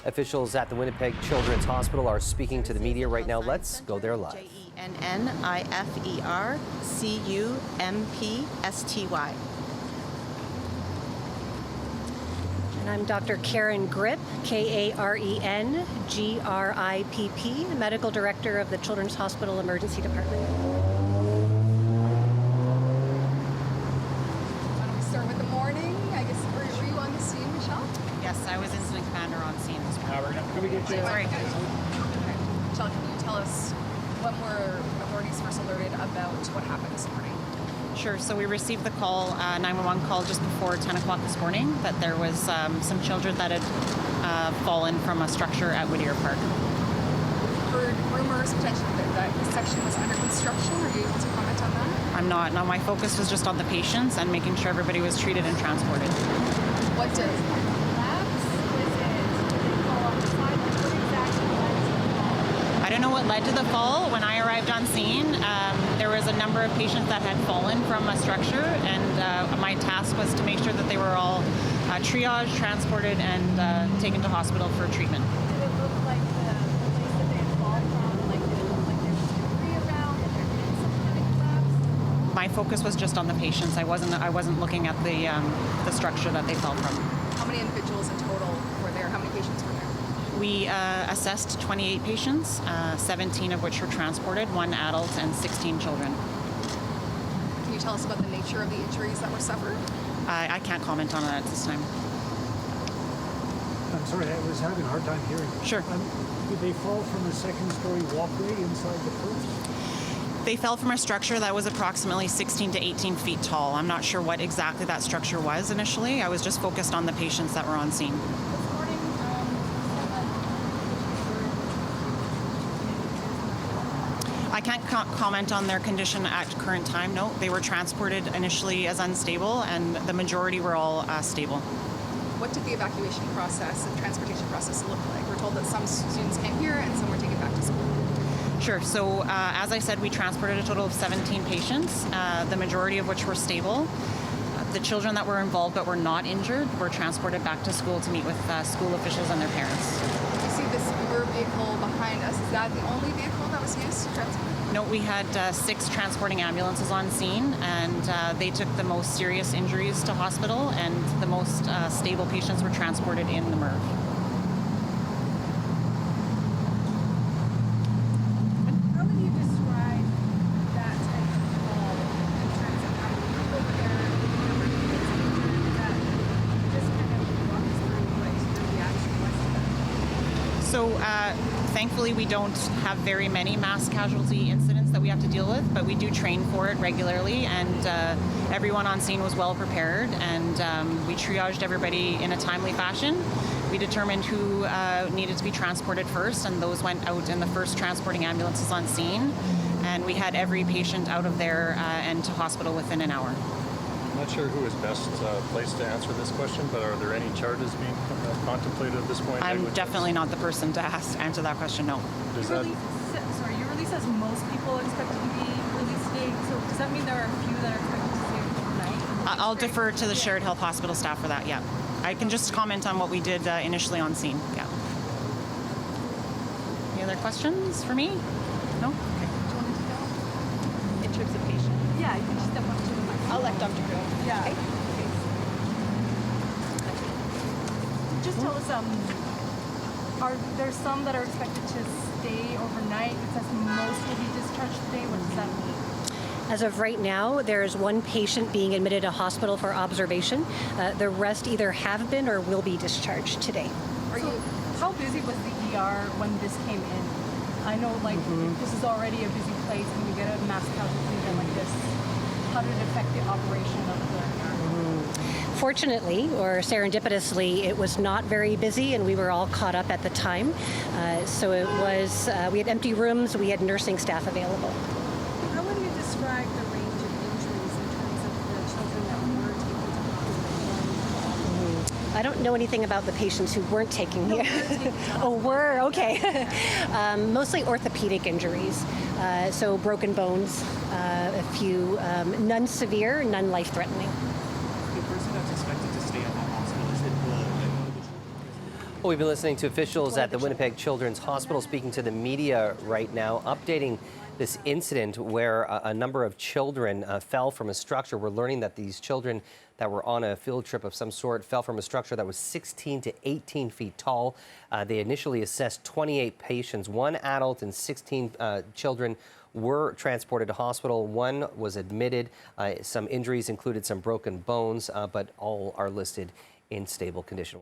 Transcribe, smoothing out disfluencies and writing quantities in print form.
Officials at the Winnipeg Children's Hospital are speaking to the media right now. Let's go there live. JENNIFERCUMPSTY. And I'm Dr. Karen Grip, KARENGRIPP, Medical Director of the Children's Hospital Emergency Department. Why don't we start with the morning? I guess, were you on the scene, Michelle? Yes, I was incident commander on scene as well. Sorry. Michelle, can you tell us when were authorities first alerted about what happened this morning? Sure. So we received the call, 911 call just before 10 o'clock this morning that there was some children that had fallen from a structure at Whittier Park. Heard rumors potentially that the section was under construction. Are you able to comment on that? I'm not. No, my focus was just on the patients and making sure everybody was treated and transported. What did I don't know what led to the fall. When I arrived on scene, there was a number of patients that had fallen from a structure, and my task was to make sure that they were all triaged, transported, and taken to hospital for treatment. Did it look like the place that they had fallen from? Like, did it look like there was debris around? Had there been some kind of collapse? My focus was just on the patients. I wasn't looking at the structure that they fell from. How many individuals in total were there? How many patients were there? We assessed 28 patients, 17 of which were transported, 1 adult and 16 children. Can you tell us about the nature of the injuries that were suffered? I can't comment on that at this time. I'm sorry, I was having a hard time hearing. Sure. Did they fall from a second-story walkway inside the first? They fell from a structure that was approximately 16 to 18 feet tall. I'm not sure what exactly that structure was initially. I was just focused on the patients that were on scene. This morning, I can't comment on their condition at current time. No, they were transported initially as unstable, and the majority were all stable. What did the evacuation process and transportation process look like? We're told that some students came here and some were taken back to school. Sure. So, as I said, we transported a total of 17 patients, the majority of which were stable. The children that were involved but were not injured were transported back to school to meet with school officials and their parents. You see this Uber vehicle behind us. Is that the only vehicle that was used to transport? No, we had 6 transporting ambulances on scene, and they took the most serious injuries to hospital, and the most stable patients were transported in the MRV. how would you describe that type of fall in terms of how many people were there, the number of kids injured, that just kind of walk us through what the reaction was to that? So, thankfully, we don't have very many mass casualty incidents that we have to deal with, but we do train for it regularly, and everyone on scene was well prepared, and we triaged everybody in a timely fashion. We determined who needed to be transported first, and those went out in the first transporting ambulances on scene, and we had every patient out of there and to hospital within an hour. I'm not sure who is best placed to answer this question, but are there any charges being contemplated at this point? I'm Negligence? definitely not the person to answer that question, no. Does Your that, release says most people expected to be released today. So does that mean there are a few that are expected to stay overnight? I'll defer to the Shared Health Hospital staff for that, yeah. I can just comment on what we did initially on scene, yeah. Any other questions for me? No? Okay. In terms of patient? Yeah, you can just step up to the mic. I'll let Dr. go. Yeah. Okay. Just tell us, are there some that are expected to stay overnight? It says most will be discharged today. What does that mean? As of right now, there's 1 patient being admitted to hospital for observation. The rest either have been or will be discharged today. How busy was the ER when this came in? I know, like, this is already a busy place, and you get a mass casualty event like this. How did it affect the operation of the ER? Fortunately, or serendipitously, it was not very busy, and we were all caught up at the time. So it was, we had empty rooms, we had nursing staff available. How would you describe the range of injuries in terms of the children that were taken to hospital? I don't know anything about the patients who weren't taking here. Oh, were? Okay. Mostly orthopedic injuries. So broken bones, a few, none severe, none life-threatening. The person that's expected to stay at that hospital, is it the Well, we've been listening to officials One of at the the Winnipeg Children's Hospital speaking to the media right now, updating this incident where a number of children fell from a structure. We're learning that these children that were on a field trip of some sort fell from a structure that was 16 to 18 feet tall. They initially assessed 28 patients. 1 adult and 16 children were transported to hospital. 1 was admitted. Some injuries included some broken bones, but all are listed in stable condition.